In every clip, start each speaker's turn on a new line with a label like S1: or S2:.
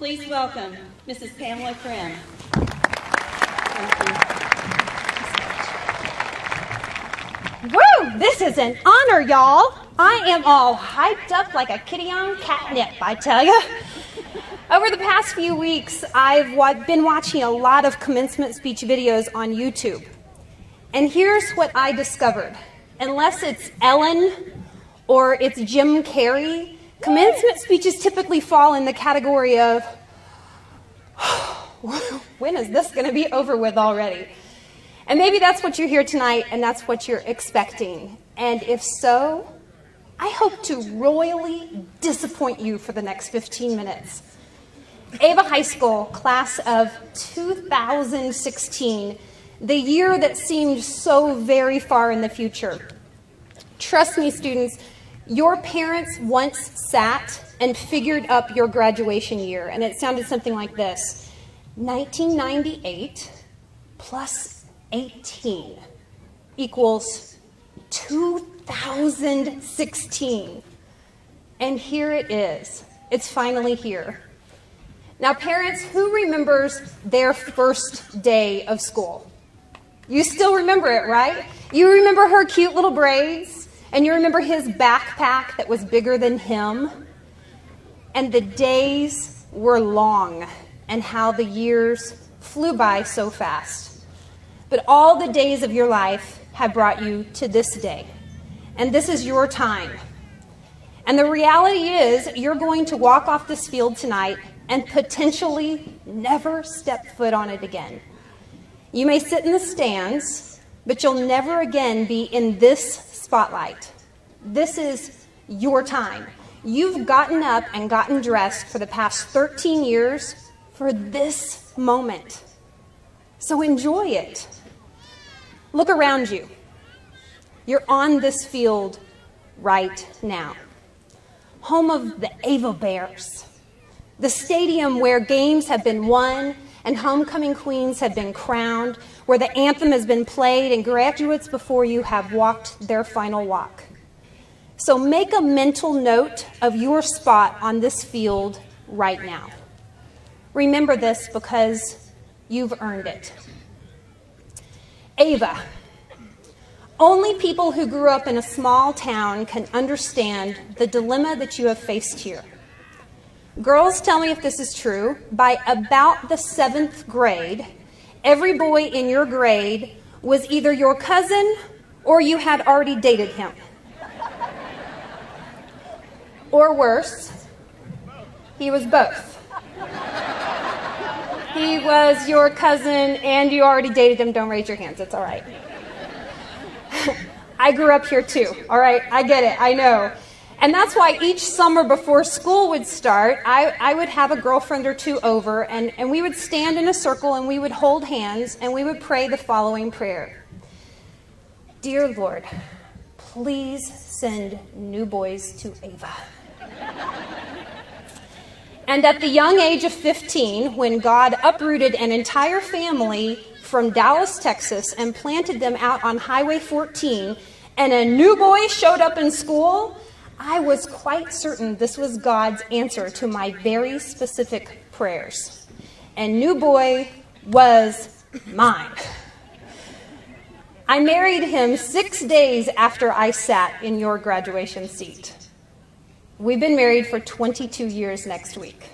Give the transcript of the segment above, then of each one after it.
S1: Please welcome Mrs. Pamela Crim.
S2: Woo! This is an honor, y'all. I am all hyped up like a kitty on catnip, I tell you. Over the past few weeks, I've been watching a lot of commencement speech videos on YouTube. And here's what I discovered. Unless it's Ellen or it's Jim Carrey, commencement speeches typically fall in the category of, when is this going to be over with already? And maybe that's what you're here tonight, and that's what you're expecting. And if so, I hope to royally disappoint you for the next 15 minutes. Ava High School, class of 2016, the year that seemed so very far in the future. Trust me, students, your parents once sat and figured up your graduation year, and it sounded something like this. 1998 plus 18 equals 2016. And here it is. It's finally here. Now, parents, who remembers their first day of school? You still remember it, right? You remember her cute little braids, and you remember his backpack that was bigger than him. And the days were long, and how the years flew by so fast. But all the days of your life have brought you to this day. And this is your time. And the reality is, you're going to walk off this field tonight and potentially never step foot on it again. You may sit in the stands, but you'll never again be in this spotlight. This is your time. You've gotten up and gotten dressed for the past 13 years for this moment. So enjoy it. Look around you. You're on this field right now. Home of the Ava Bears. The stadium where games have been won and homecoming queens have been crowned, where the anthem has been played and graduates before you have walked their final walk. So make a mental note of your spot on this field right now. Remember this because you've earned it. Ava. Only people who grew up in a small town can understand the dilemma that you have faced here. Girls, tell me if this is true. By about the 7th grade, every boy in your grade was either your cousin or you had already dated him. Or worse, he was both. He was your cousin and you already dated him. Don't raise your hands. It's all right. I grew up here too. All right. I get it. I know. And that's why each summer before school would start, I would have a girlfriend or two over, and we would stand in a circle and we would hold hands and we would pray the following prayer. Dear Lord, please send new boys to Ava. And at the young age of 15, when God uprooted an entire family from Dallas, Texas, and planted them out on Highway 14, and a new boy showed up in school, I was quite certain this was God's answer to my very specific prayers. And new boy was mine. I married him 6 days after I sat in your graduation seat. We've been married for 22 years next week.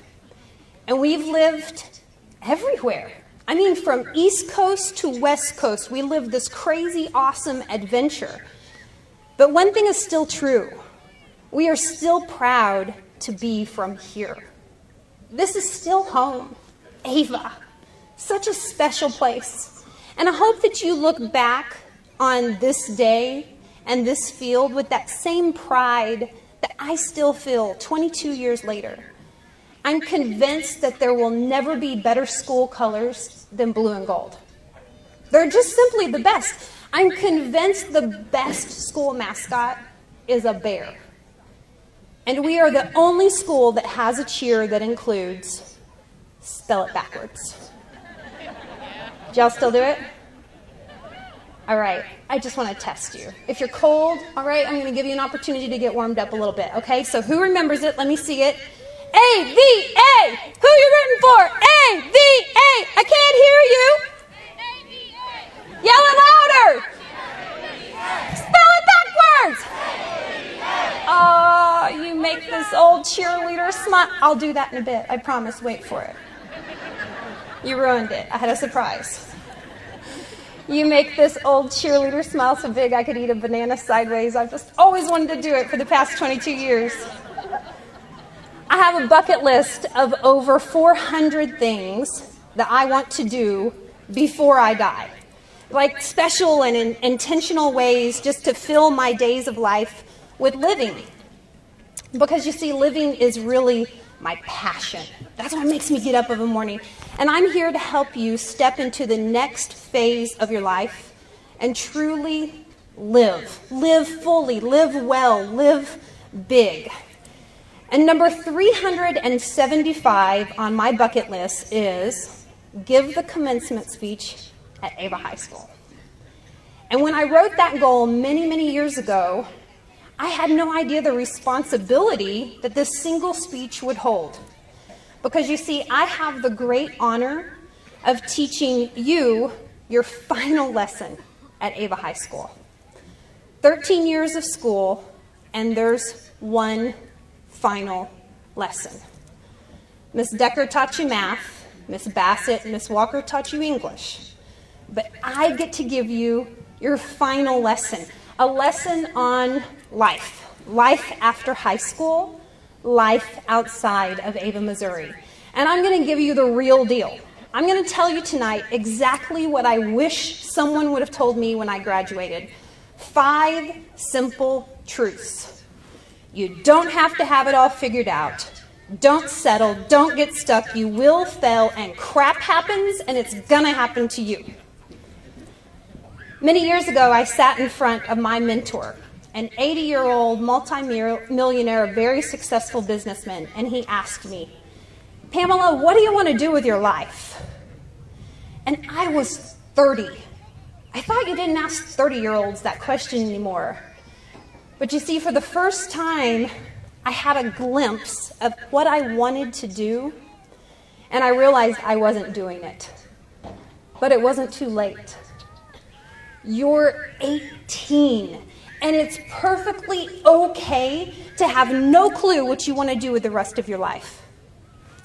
S2: And we've lived everywhere. I mean, from East Coast to West Coast, we lived this crazy, awesome adventure. But one thing is still true. We are still proud to be from here. This is still home. Ava. Such a special place. And I hope that you look back on this day and this field with that same pride that I still feel 22 years later. I'm convinced that there will never be better school colors than blue and gold. They're just simply the best. I'm convinced the best school mascot is a bear. And we are the only school that has a cheer that includes spell it backwards. Do y'all still do it? All right, I just want to test you. If you're cold, all right, I'm going to give you an opportunity to get warmed up a little bit, okay? So who remembers it? Let me see it. A-V-A. Who you rooting for? A-V-A. I can't hear you. Yell it louder. Spell it backwards. Oh, you make this old cheerleader smile. I'll do that in a bit. I promise. Wait for it. You ruined it. I had a surprise. You make this old cheerleader smile so big I could eat a banana sideways. I've just always wanted to do it for the past 22 years. I have a bucket list of over 400 things that I want to do before I die. Like special and intentional ways just to fill my days of life with living. Because you see, living is really my passion. That's what makes me get up in the morning. And I'm here to help you step into the next phase of your life and truly live. Live fully, live well, live big. And number 375 on my bucket list is give the commencement speech at Ava High School. And when I wrote that goal many, many years ago, I had no idea the responsibility that this single speech would hold. Because you see, I have the great honor of teaching you your final lesson at Ava High School. 13 years of school, and there's one final lesson. Miss Decker taught you math, Miss Bassett and Miss Walker taught you English. But I get to give you your final lesson, a lesson on life. Life after high school, life outside of Ava, Missouri. And I'm going to give you the real deal. I'm going to tell you tonight exactly what I wish someone would have told me when I graduated. 5 simple truths. You don't have to have it all figured out. Don't settle. Don't get stuck. You will fail, and crap happens, and it's going to happen to you. Many years ago, I sat in front of my mentor, an 80-year-old multi-millionaire, very successful businessman, and he asked me, Pamela, what do you want to do with your life? And I was 30. I thought you didn't ask 30-year-olds that question anymore. But you see, for the first time, I had a glimpse of what I wanted to do, and I realized I wasn't doing it. But it wasn't too late. You're 18, and it's perfectly okay to have no clue what you want to do with the rest of your life.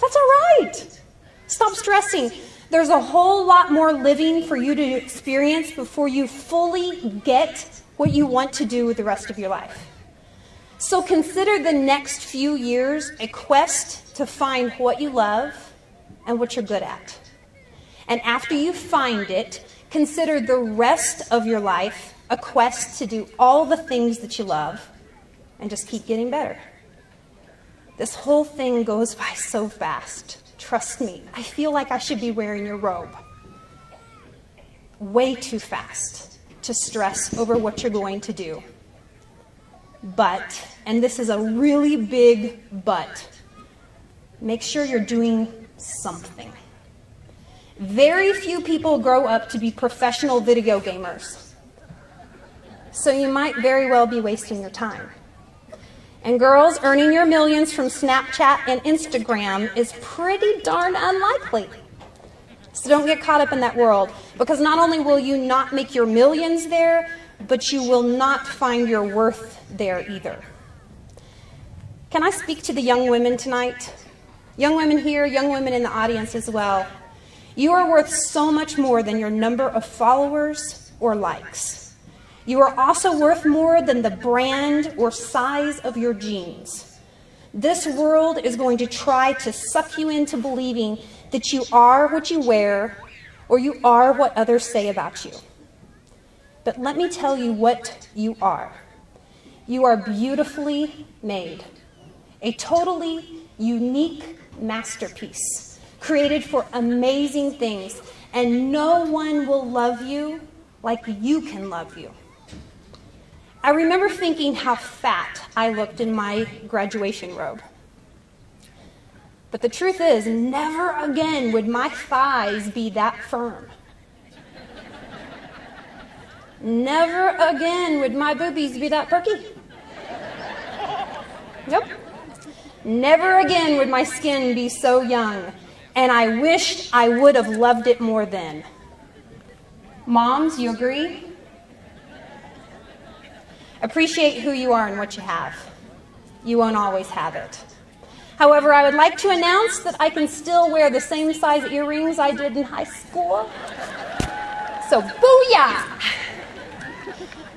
S2: That's all right. Stop stressing. There's a whole lot more living for you to experience before you fully get what you want to do with the rest of your life. So consider the next few years a quest to find what you love and what you're good at. And after you find it, consider the rest of your life a quest to do all the things that you love and just keep getting better. This whole thing goes by so fast. Trust me, I feel like I should be wearing your robe. Way too fast to stress over what you're going to do. But, and this is a really big but, make sure you're doing something. Very few people grow up to be professional video gamers. So you might very well be wasting your time. And girls, earning your millions from Snapchat and Instagram is pretty darn unlikely. So don't get caught up in that world, because not only will you not make your millions there, but you will not find your worth there either. Can I speak to the young women tonight? Young women here, young women in the audience as well. You are worth so much more than your number of followers or likes. You are also worth more than the brand or size of your jeans. This world is going to try to suck you into believing that you are what you wear or you are what others say about you. But let me tell you what you are. You are beautifully made, a totally unique masterpiece, created for amazing things, and no one will love you like you can love you. I remember thinking how fat I looked in my graduation robe. But the truth is, never again would my thighs be that firm. Never again would my boobies be that perky. Nope. Never again would my skin be so young, and I wished I would have loved it more then. Moms, you agree? Appreciate who you are and what you have. You won't always have it. However, I would like to announce that I can still wear the same size earrings I did in high school. So, booyah!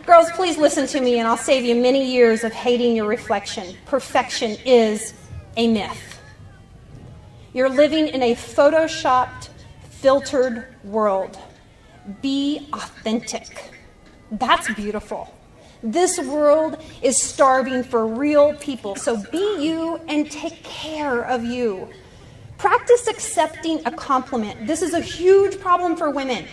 S2: Girls, please listen to me and I'll save you many years of hating your reflection. Perfection is a myth. You're living in a photoshopped, filtered world. Be authentic. That's beautiful. This world is starving for real people, so be you and take care of you. Practice accepting a compliment. This is a huge problem for women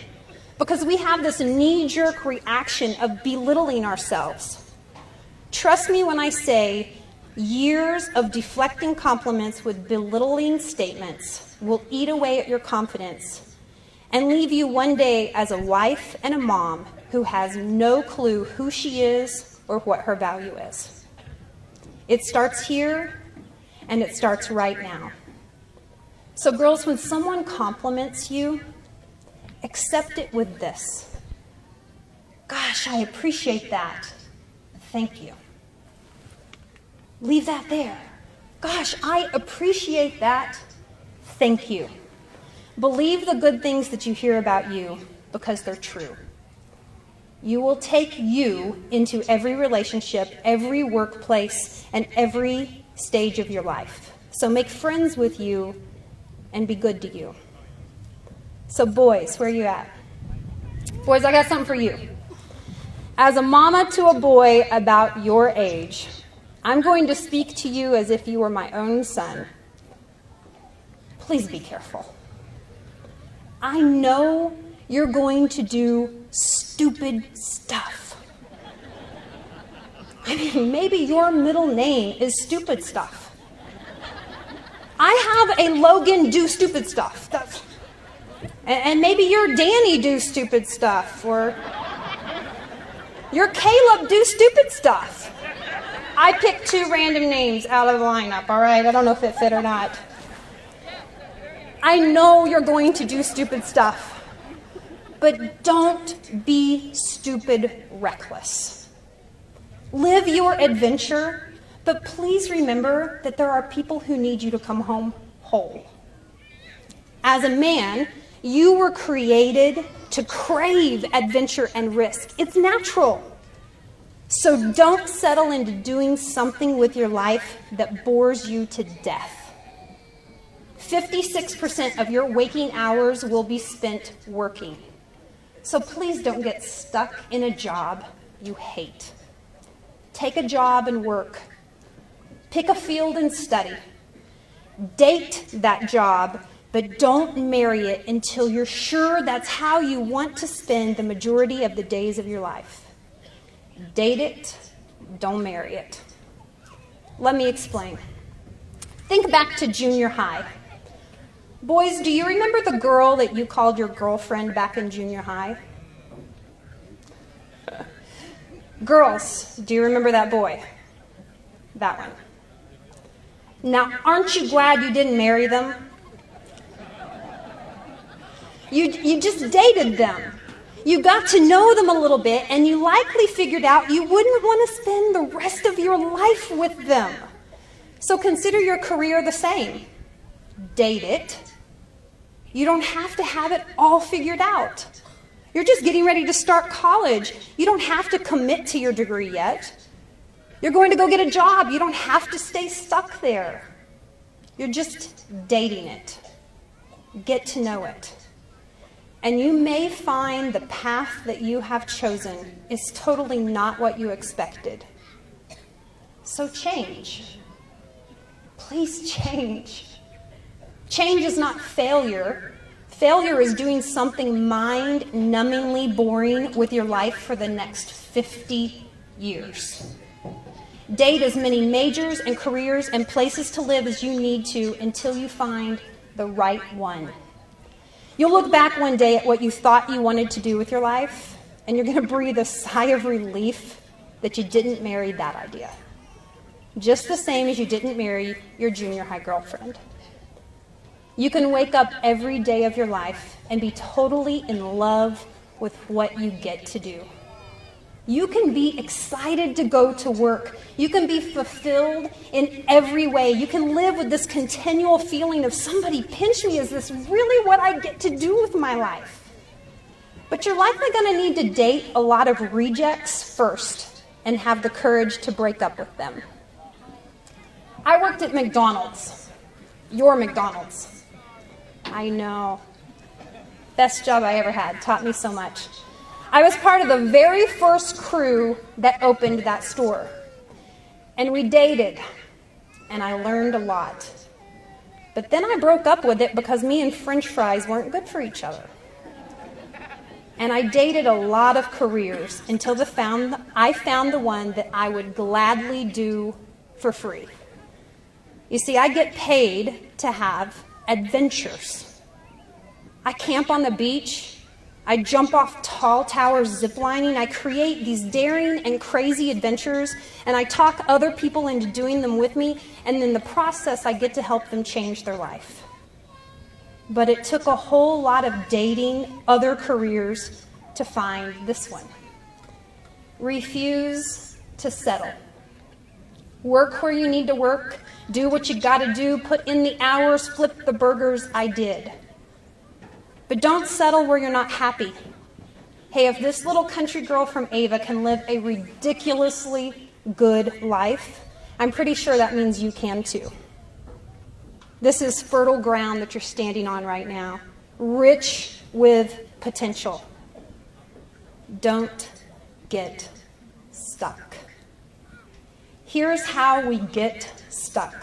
S2: because we have this knee-jerk reaction of belittling ourselves. Trust me when I say years of deflecting compliments with belittling statements will eat away at your confidence and leave you one day as a wife and a mom who has no clue who she is or what her value is. It starts here, and it starts right now. So girls, when someone compliments you, accept it with this. Gosh, I appreciate that. Thank you. Leave that there. Gosh, I appreciate that. Thank you. Believe the good things that you hear about you because they're true. You will take you into every relationship, every workplace, and every stage of your life. So make friends with you and be good to you. So boys, where are you at? Boys, I got something for you. As a mama to a boy about your age, I'm going to speak to you as if you were my own son. Please be careful. I know you're going to do stupid stuff. I mean, maybe your middle name is stupid stuff. I have a Logan do stupid stuff. And maybe your Danny do stupid stuff, or your Caleb do stupid stuff. I picked 2 random names out of the lineup, all right? I don't know if it fit or not. I know you're going to do stupid stuff. But don't be stupid reckless. Live your adventure, but please remember that there are people who need you to come home whole. As a man, you were created to crave adventure and risk. It's natural. So don't settle into doing something with your life that bores you to death. 56% of your waking hours will be spent working. So please don't get stuck in a job you hate. Take a job and work. Pick a field and study. Date that job, but don't marry it until you're sure that's how you want to spend the majority of the days of your life. Date it, don't marry it. Let me explain. Think back to junior high. Boys, do you remember the girl that you called your girlfriend back in junior high? Girls, do you remember that boy? That one. Now, aren't you glad you didn't marry them? You just dated them. You got to know them a little bit, and you likely figured out you wouldn't want to spend the rest of your life with them. So consider your career the same. Date it. You don't have to have it all figured out. You're just getting ready to start college. You don't have to commit to your degree yet. You're going to go get a job. You don't have to stay stuck there. You're just dating it. Get to know it. And you may find the path that you have chosen is totally not what you expected. So change. Please change. Change is not failure. Failure is doing something mind-numbingly boring with your life for the next 50 years. Date as many majors and careers and places to live as you need to until you find the right one. You'll look back one day at what you thought you wanted to do with your life, and you're going to breathe a sigh of relief that you didn't marry that idea. just the same as you didn't marry your junior high girlfriend. You can wake up every day of your life and be totally in love with what you get to do. You can be excited to go to work. You can be fulfilled in every way. You can live with this continual feeling of somebody pinch me. Is this really what I get to do with my life? But you're likely going to need to date a lot of rejects first and have the courage to break up with them. I worked at McDonald's. Your McDonald's. I know. Best job I ever had. Taught me so much. I was part of the very first crew that opened that store. And we dated. And I learned a lot. But then I broke up with it because me and French fries weren't good for each other. And I dated a lot of careers until I found the one that I would gladly do for free. You see, I get paid to have adventures. I camp on the beach. I jump off tall towers ziplining. I create these daring and crazy adventures, and I talk other people into doing them with me, and in the process, I get to help them change their life. But it took a whole lot of dating other careers to find this one. Refuse to settle. Work where you need to work. Do what you got to do. Put in the hours. Flip the burgers. I did. But don't settle where you're not happy. Hey, if this little country girl from Ava can live a ridiculously good life, I'm pretty sure that means you can too. This is fertile ground that you're standing on right now, rich with potential. Don't get stuck. Here's how we get stuck.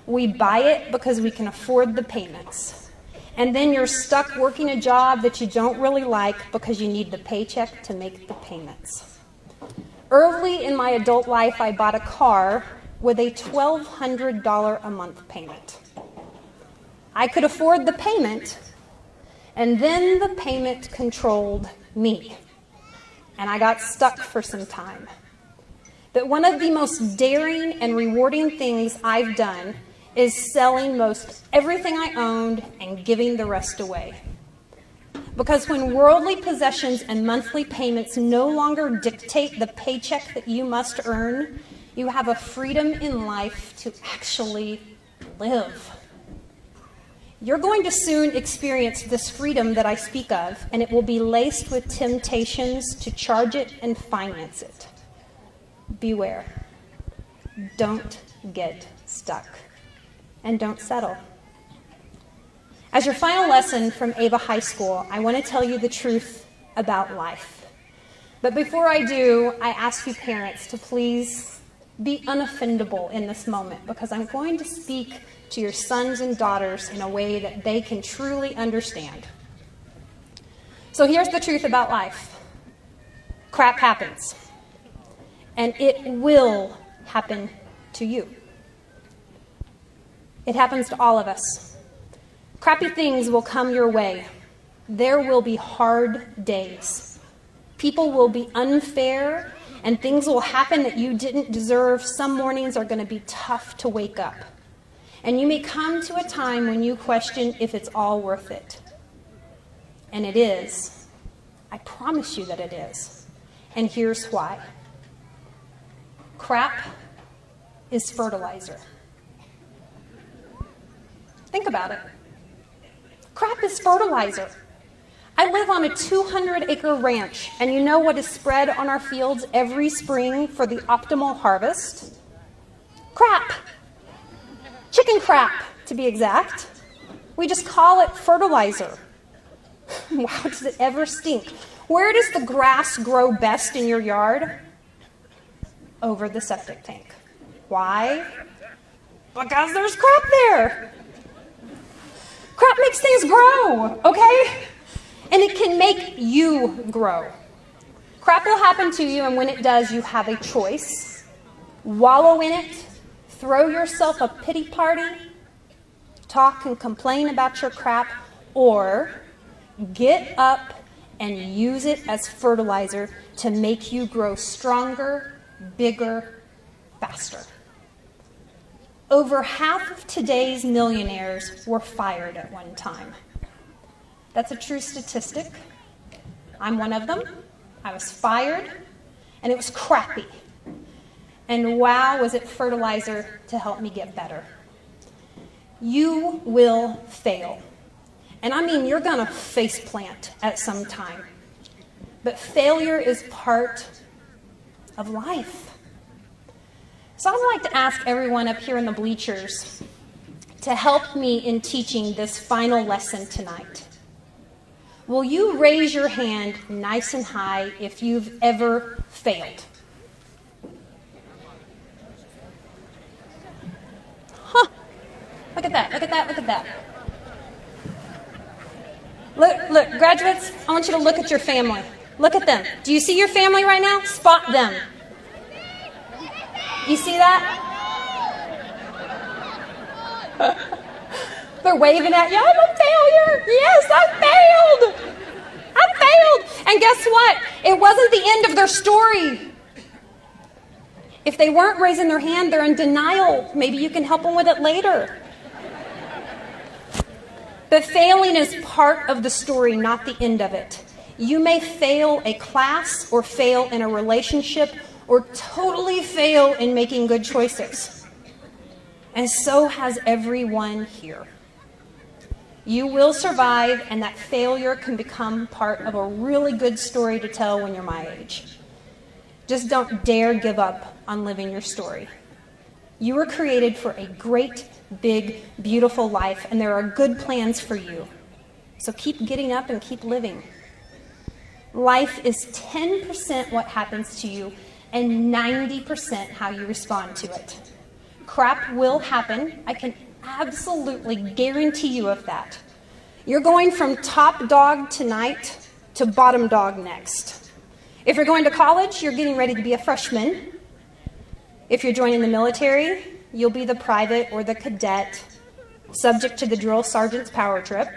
S2: We buy it because we can afford the payments. And then you're stuck working a job that you don't really like because you need the paycheck to make the payments. Early in my adult life, I bought a car with a $1,200 a month payment. I could afford the payment, and then the payment controlled me. And I got stuck for some time. But one of the most daring and rewarding things I've done is selling most everything I owned and giving the rest away. Because when worldly possessions and monthly payments no longer dictate the paycheck that you must earn, you have a freedom in life to actually live. You're going to soon experience this freedom that I speak of, and it will be laced with temptations to charge it and finance it. Beware. Don't get stuck. And don't settle. As your final lesson from Ava High School, I want to tell you the truth about life. But before I do, I ask you parents to please be unoffendable in this moment, because I'm going to speak to your sons and daughters in a way that they can truly understand. So here's the truth about life. Crap happens. And it will happen to you. It happens to all of us. Crappy things will come your way. There will be hard days. People will be unfair, and things will happen that you didn't deserve. Some mornings are going to be tough to wake up. And you may come to a time when you question if it's all worth it. And it is. I promise you that it is. And here's why. Crap is fertilizer. Think about it. Crap is fertilizer. I live on a 200-acre ranch, and you know what is spread on our fields every spring for the optimal harvest? Crap. Chicken crap, to be exact. We just call it fertilizer. Wow, does it ever stink? Where does the grass grow best in your yard? Over the septic tank. Why? Because there's crap there. Crap makes things grow, okay? And it can make you grow. Crap will happen to you, and when it does, you have a choice. Wallow in it, throw yourself a pity party, talk and complain about your crap, or get up and use it as fertilizer to make you grow stronger, bigger, faster. over half of today's millionaires were fired at one time. That's a true statistic. I'm one of them. I was fired, and it was crappy. And wow, was it fertilizer to help me get better. You will fail. And I mean, you're going to faceplant at some time. But failure is part of life. So I'd like to ask everyone up here in the bleachers to help me in teaching this final lesson tonight. Will you raise your hand nice and high if you've ever failed? Huh. Look at that, look at that, look at that. Look, graduates, I want you to look at your family. Look at them. Do you see your family right now? Spot them. You see that? They're waving at you. I'm a failure. Yes, I failed. I failed. And guess what? It wasn't the end of their story. If they weren't raising their hand, they're in denial. Maybe you can help them with it later. But failing is part of the story, not the end of it. You may fail a class or fail in a relationship or totally fail in making good choices. And so has everyone here. You will survive, and that failure can become part of a really good story to tell when you're my age. Just don't dare give up on living your story. You were created for a great, big, beautiful life, and there are good plans for you. So keep getting up and keep living. Life is 10% what happens to you and 90% how you respond to it. Crap will happen. I can absolutely guarantee you of that. You're going from top dog tonight to bottom dog next. If you're going to college, you're getting ready to be a freshman. If you're joining the military, you'll be the private or the cadet, subject to the drill sergeant's power trip.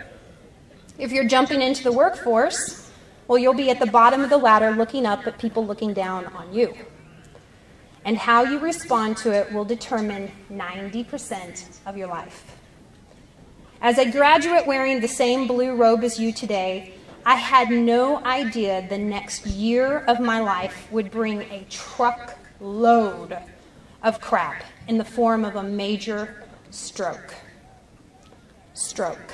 S2: If you're jumping into the workforce, well, you'll be at the bottom of the ladder looking up at people looking down on you. And how you respond to it will determine 90% of your life. As a graduate wearing the same blue robe as you today, I had no idea the next year of my life would bring a truckload of crap in the form of a major stroke. Stroke.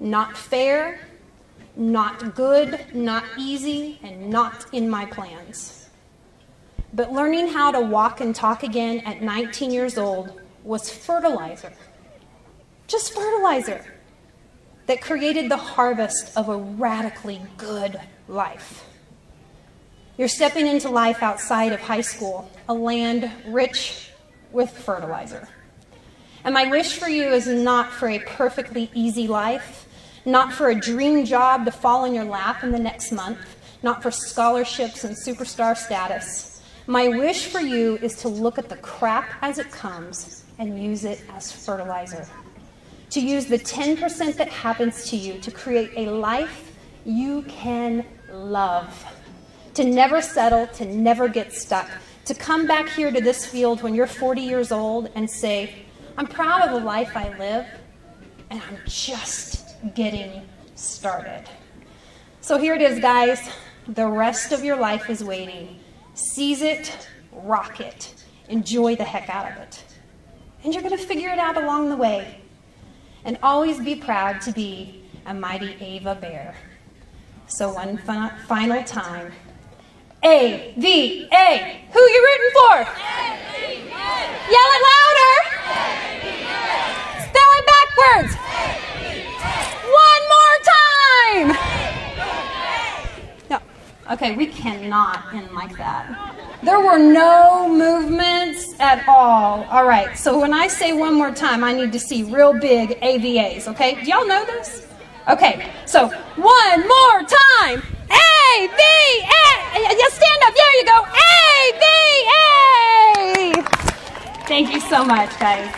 S2: Not fair, not good, not easy, and not in my plans. But learning how to walk and talk again at 19 years old was fertilizer. Just fertilizer that created the harvest of a radically good life. You're stepping into life outside of high school, a land rich with fertilizer. And my wish for you is not for a perfectly easy life, not for a dream job to fall in your lap in the next month, not for scholarships and superstar status. My wish for you is to look at the crap as it comes and use it as fertilizer. To use the 10% that happens to you to create a life you can love. To never settle, to never get stuck. To come back here to this field when you're 40 years old and say, I'm proud of the life I live, and I'm just getting started. So here it is, guys. The rest of your life is waiting. Seize it, rock it, enjoy the heck out of it. And you're going to figure it out along the way. And always be proud to be a mighty Ava Bear. So one final time. A-V-A. Who you rooting for? A-V-A. Yell it louder. A-V-A. Spell it backwards. A-V-A. One more time. A-V-A. No. Okay, we cannot end like that. There were no movements at all. All right, so when I say one more time, I need to see real big AVAs, okay? Do y'all know this? Okay, so one more time. A-V-A. Yeah, stand up. There you go. A-V-A. Thank you so much, guys.